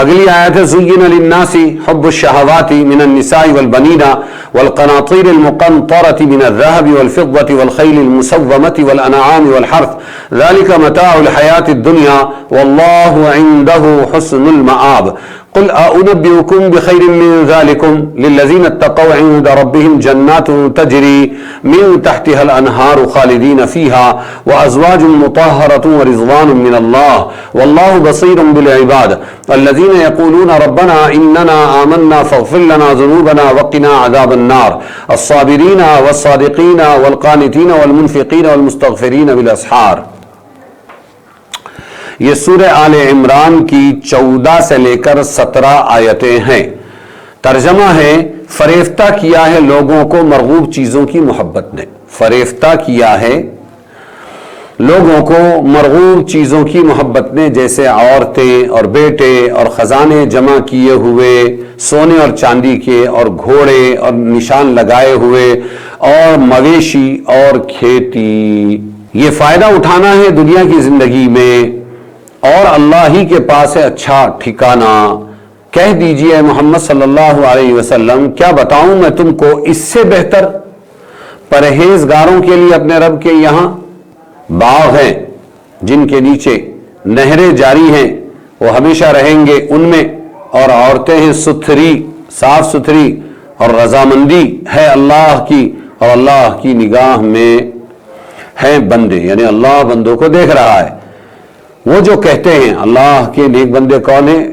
اگلی آیت ہے زُيِّنَ لِلنَّاسِ حُبُّ الشَّهَوَاتِ مِنَ النِّسَاءِ وَالْبَنِينَ وَالْقَنَاطِيرِ الْمُقَنطَرَةِ مِنَ الذَّهَبِ وَالْفِضَّةِ وَالْخَيْلِ الْمُسَوَّمَةِ وَالْأَنْعَامِ وَالْحَرْثِ ذَلِكَ مَتَاعُ الْحَيَاةِ الدُّنْيَا وَاللَّهُ عِندَهُ حُسْنُ الْمَآبِ قل أنبئكم بخير من ذلكم للذين اتقوا عند ربهم جنات تجري من تحتها الأنهار خالدين فيها وأزواج مطهرة ورضوان من الله والله بصير بالعباد الذين يقولون ربنا إننا آمنا فاغفر لنا ذنوبنا وقنا عذاب النار الصابرين والصادقين والقانتين والمنفقين والمستغفرين بالأسحار۔ یہ سورہ آل عمران کی 14 سے لے کر 17 آیتیں ہیں۔ ترجمہ ہے فریفتہ کیا ہے لوگوں کو مرغوب چیزوں کی محبت نے، فریفتہ کیا ہے لوگوں کو مرغوب چیزوں کی محبت نے، جیسے عورتیں اور بیٹے اور خزانے جمع کیے ہوئے سونے اور چاندی کے اور گھوڑے اور نشان لگائے ہوئے اور مویشی اور کھیتی۔ یہ فائدہ اٹھانا ہے دنیا کی زندگی میں اور اللہ ہی کے پاس ہے اچھا ٹھکانہ۔ کہہ دیجئے محمد صلی اللہ علیہ وسلم، کیا بتاؤں میں تم کو اس سے بہتر؟ پرہیزگاروں کے لیے اپنے رب کے یہاں باغ ہیں جن کے نیچے نہریں جاری ہیں، وہ ہمیشہ رہیں گے ان میں، اور عورتیں ہیں ستھری صاف ستھری، اور رضامندی ہے اللہ کی، اور اللہ کی نگاہ میں ہیں بندے، یعنی اللہ بندوں کو دیکھ رہا ہے۔ وہ جو کہتے ہیں اللہ کے نیک بندے کون ہیں؟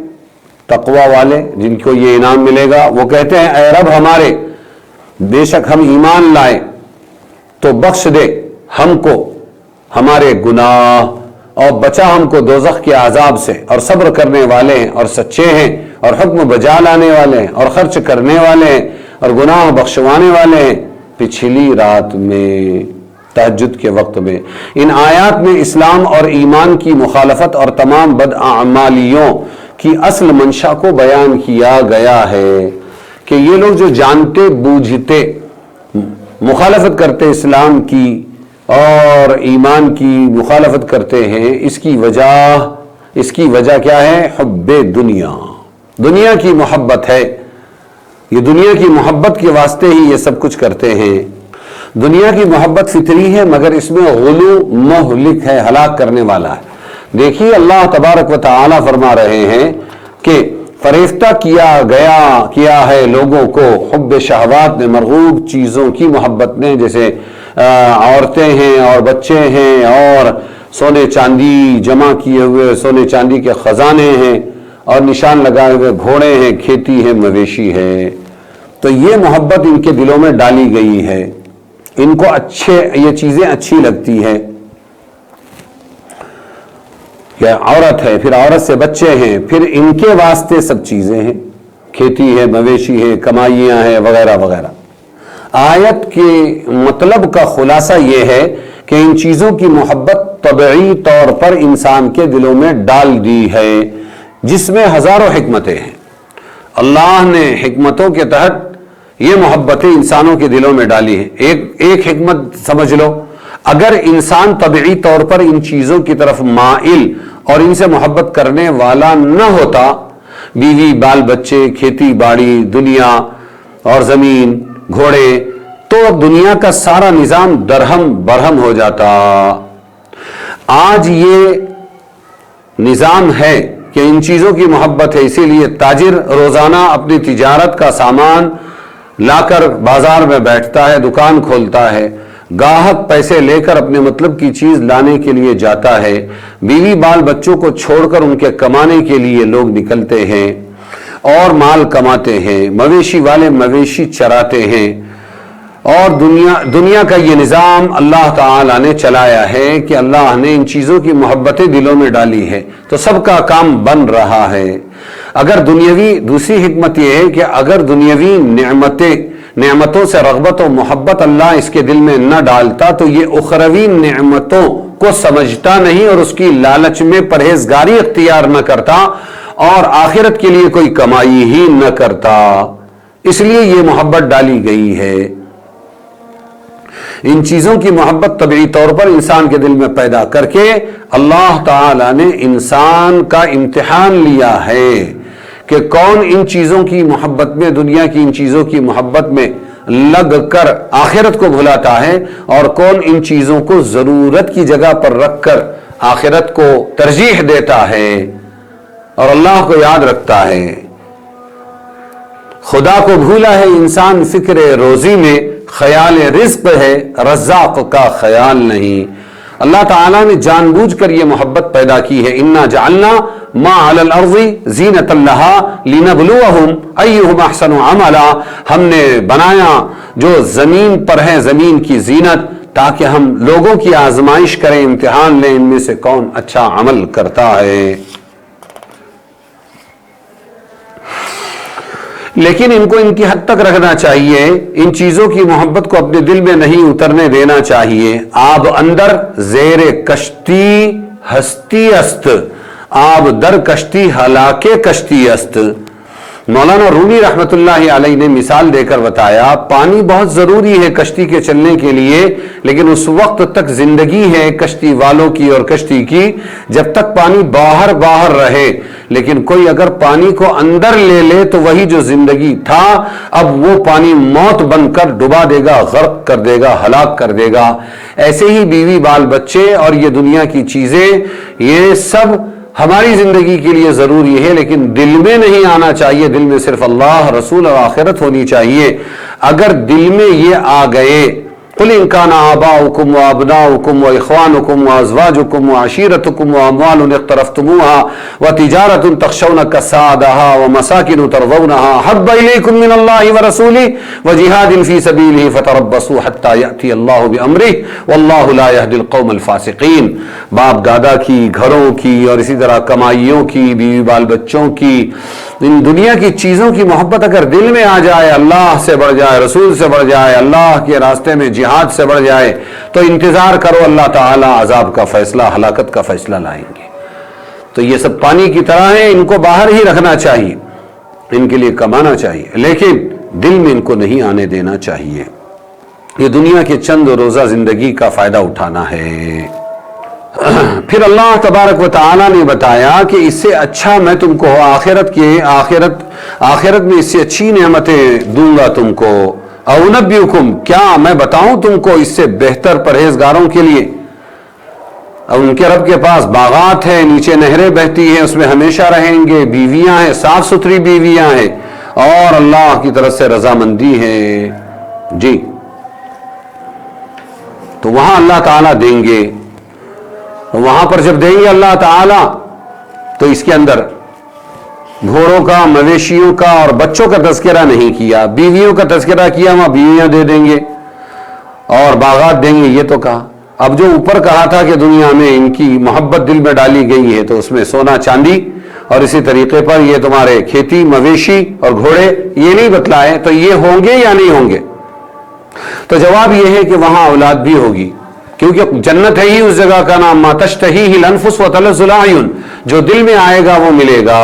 تقوی والے جن کو یہ انعام ملے گا، وہ کہتے ہیں اے رب ہمارے، بے شک ہم ایمان لائے تو بخش دے ہم کو ہمارے گناہ اور بچا ہم کو دوزخ کے عذاب سے، اور صبر کرنے والے ہیں اور سچے ہیں اور حکم بجا لانے والے ہیں اور خرچ کرنے والے ہیں اور گناہ بخشوانے والے ہیں۔ پچھلی رات میں تہجد کے وقت میں ان آیات میں اسلام اور ایمان کی مخالفت اور تمام بداعمالیوں کی اصل منشا کو بیان کیا گیا ہے کہ یہ لوگ جو جانتے بوجھتے مخالفت کرتے اسلام کی اور ایمان کی مخالفت کرتے ہیں، اس کی وجہ کیا ہے؟ حب دنیا، دنیا کی محبت ہے۔ یہ دنیا کی محبت کے واسطے ہی یہ سب کچھ کرتے ہیں۔ دنیا کی محبت فطری ہے، مگر اس میں غلو مہلک ہے، ہلاک کرنے والا ہے۔ دیکھیے اللہ تبارک و تعالی فرما رہے ہیں کہ فریفتہ کیا ہے لوگوں کو حب شہوات نے، مرغوب چیزوں کی محبت نے، جیسے عورتیں ہیں اور بچے ہیں اور سونے چاندی جمع کیے ہوئے سونے چاندی کے خزانے ہیں اور نشان لگائے ہوئے گھوڑے ہیں، کھیتی ہے، مویشی ہے۔ تو یہ محبت ان کے دلوں میں ڈالی گئی ہے، ان کو یہ چیزیں اچھی لگتی ہیں کہ عورت ہے، پھر عورت سے بچے ہیں، پھر ان کے واسطے سب چیزیں ہیں، کھیتی ہے، مویشی ہے، کمائیاں ہیں، وغیرہ وغیرہ۔ آیت کے مطلب کا خلاصہ یہ ہے کہ ان چیزوں کی محبت طبعی طور پر انسان کے دلوں میں ڈال دی ہے، جس میں ہزاروں حکمتیں ہیں۔ اللہ نے حکمتوں کے تحت یہ محبتیں انسانوں کے دلوں میں ڈالی ہیں۔ ایک حکمت سمجھ لو، اگر انسان طبعی طور پر ان چیزوں کی طرف مائل اور ان سے محبت کرنے والا نہ ہوتا، بیوی بال بچے، کھیتی باڑی، دنیا اور زمین، گھوڑے، تو دنیا کا سارا نظام درہم برہم ہو جاتا۔ آج یہ نظام ہے کہ ان چیزوں کی محبت ہے، اسی لیے تاجر روزانہ اپنی تجارت کا سامان لا کر بازار میں بیٹھتا ہے، دکان کھولتا ہے، گاہک پیسے لے کر اپنے مطلب کی چیز لانے کے لیے جاتا ہے، بیوی بال بچوں کو چھوڑ کر ان کے کمانے کے لیے لوگ نکلتے ہیں اور مال کماتے ہیں، مویشی والے مویشی چراتے ہیں، اور دنیا کا یہ نظام اللہ تعالیٰ نے چلایا ہے کہ اللہ نے ان چیزوں کی محبتیں دلوں میں ڈالی ہے، تو سب کا کام بن رہا ہے۔ اگر دوسری حکمت یہ ہے کہ اگر دنیاوی نعمتوں سے رغبت و محبت اللہ اس کے دل میں نہ ڈالتا تو یہ اخروی نعمتوں کو سمجھتا نہیں اور اس کی لالچ میں پرہیزگاری اختیار نہ کرتا اور آخرت کے لیے کوئی کمائی ہی نہ کرتا۔ اس لیے یہ محبت ڈالی گئی ہے۔ ان چیزوں کی محبت طبعی طور پر انسان کے دل میں پیدا کر کے اللہ تعالی نے انسان کا امتحان لیا ہے کہ کون ان چیزوں کی محبت میں، دنیا کی ان چیزوں کی محبت میں لگ کر آخرت کو بھلاتا ہے، اور کون ان چیزوں کو ضرورت کی جگہ پر رکھ کر آخرت کو ترجیح دیتا ہے اور اللہ کو یاد رکھتا ہے۔ خدا کو بھولا ہے انسان فکر روزی میں، خیال رزق ہے رزاق کا خیال نہیں۔ اللہ تعالیٰ نے جان بوجھ کر یہ محبت پیدا کی ہے، انا جعلنا ما علی الارض زینۃ لہا لنبلوہم ایہم احسن عملا، ہم نے بنایا جو زمین پر ہے زمین کی زینت، تاکہ ہم لوگوں کی آزمائش کریں، امتحان لیں ان میں سے کون اچھا عمل کرتا ہے۔ لیکن ان کو ان کی حد تک رکھنا چاہیے، ان چیزوں کی محبت کو اپنے دل میں نہیں اترنے دینا چاہیے۔ آب اندر زیر کشتی ہستی است، آب در کشتی ہلاک کشتی است۔ مولانا رومی رحمت اللہ علیہ نے مثال دے کر بتایا، پانی بہت ضروری ہے کشتی کے چلنے کے لیے، لیکن اس وقت تک زندگی ہے کشتی والوں کی اور کشتی کی جب تک پانی باہر رہے، لیکن کوئی اگر پانی کو اندر لے لے تو وہی جو زندگی تھا اب وہ پانی موت بن کر ڈبا دے گا، غرق کر دے گا، ہلاک کر دے گا۔ ایسے ہی بیوی بال بچے اور یہ دنیا کی چیزیں، یہ سب ہماری زندگی کے لیے ضروری ہے، لیکن دل میں نہیں آنا چاہیے، دل میں صرف اللہ، رسول اور آخرت ہونی چاہیے۔ اگر دل میں یہ آ گئے، قل ان کان آباؤکم وابناؤکم واخوانکم وازواجکم وعشیرتکم واموال اقترفتموها وتجارۃ تخشون کسادها ومساکن ترضونها احب الیکم من اللہ ورسولہ وجہاد فی سبیلہ فتربصوا حتی یأتی اللہ بامرہ واللہ لا یہدی القوم الفاسقین۔ باپ دادا کی، گھروں کی، اور اسی طرح کمائیوں کی، بیوی بال بچوں کی، ان دنیا کی چیزوں کی محبت اگر دل میں آ جائے، اللہ سے بڑھ جائے، رسول سے بڑھ جائے، اللہ کے راستے میں جہاد سے بڑھ جائے، تو انتظار کرو، اللہ تعالیٰ عذاب کا فیصلہ، ہلاکت کا فیصلہ لائیں گے۔ تو یہ سب پانی کی طرح ہیں، ان کو باہر ہی رکھنا چاہیے، ان کے لیے کمانا چاہیے، لیکن دل میں ان کو نہیں آنے دینا چاہیے۔ یہ دنیا کے چند روزہ زندگی کا فائدہ اٹھانا ہے۔ پھر اللہ تبارک و تعالیٰ نے بتایا کہ اس سے اچھا میں تم کو آخرت میں اس سے اچھی نعمتیں دوں گا تم کو۔ اونبئکم، کیا میں بتاؤں تم کو اس سے بہتر پرہیزگاروں کے لیے؟ ان کے رب کے پاس باغات ہیں، نیچے نہریں بہتی ہیں، اس میں ہمیشہ رہیں گے، بیویاں ہیں، صاف ستھری بیویاں ہیں، اور اللہ کی طرف سے رضامندی ہے۔ جی، تو وہاں اللہ تعالیٰ دیں گے، وہاں پر جب دیں گے اللہ تعالیٰ تو اس کے اندر گھوڑوں کا، مویشیوں کا اور بچوں کا تذکرہ نہیں کیا، بیویوں کا تذکرہ کیا، وہاں بیویاں دے دیں گے اور باغات دیں گے، یہ تو کہا۔ اب جو اوپر کہا تھا کہ دنیا میں ان کی محبت دل میں ڈالی گئی ہے، تو اس میں سونا چاندی اور اسی طریقے پر یہ تمہارے کھیتی، مویشی اور گھوڑے، یہ نہیں بتلائے، تو یہ ہوں گے یا نہیں ہوں گے؟ تو جواب یہ ہے کہ وہاں اولاد بھی ہوگی، کیونکہ جنت ہے ہی اس جگہ کا نام، ما تشتہیہ الانفس وتلذ الاعین، جو دل میں آئے گا وہ ملے گا،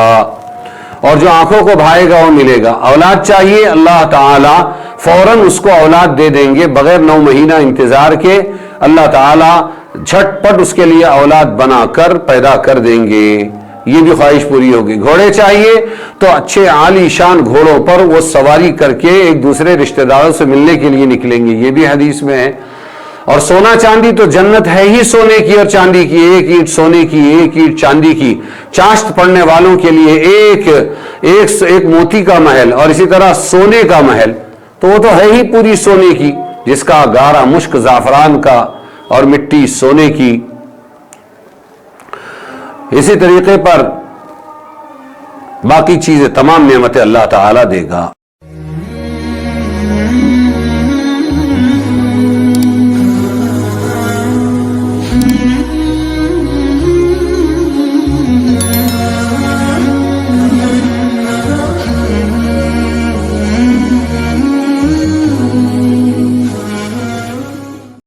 اور جو آنکھوں کو بھائے گا وہ ملے گا۔ اولاد چاہیے، اللہ تعالیٰ فوراً اس کو اولاد دے دیں گے، بغیر 9 مہینہ انتظار کے اللہ تعالیٰ جھٹ پٹ اس کے لیے اولاد بنا کر پیدا کر دیں گے، یہ بھی خواہش پوری ہوگی۔ گھوڑے چاہیے تو اچھے عالی شان گھوڑوں پر وہ سواری کر کے ایک دوسرے رشتہ داروں سے ملنے کے لیے نکلیں گے، یہ بھی حدیث میں ہے۔ اور سونا چاندی تو جنت ہے ہی سونے کی اور چاندی کی، ایک اینٹ سونے کی، ایک اینٹ چاندی کی، چاشت پڑھنے والوں کے لیے ایک موتی کا محل اور اسی طرح سونے کا محل، تو وہ تو ہے ہی پوری سونے کی، جس کا گارا مشک زعفران کا اور مٹی سونے کی۔ اسی طریقے پر باقی چیزیں، تمام نعمتیں اللہ تعالیٰ دے گا۔